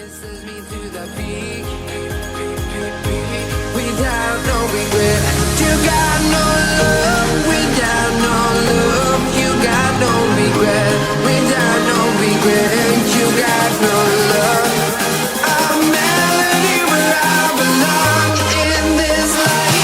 It sends me to the peak without no regret. You got no love without no love. You got no regret without no regret. You got no love. A melody where I belong in this life.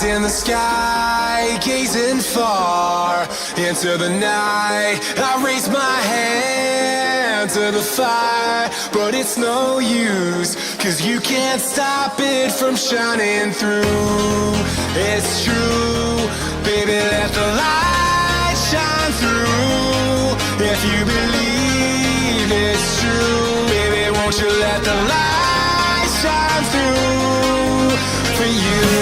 In the sky, gazing far into the night, I raise my hand to the fire, but it's no use, 'cause you can't stop it from shining through. It's true, baby, let the light shine through. If you believe it's true, baby, won't Won't you let the light shine through for you?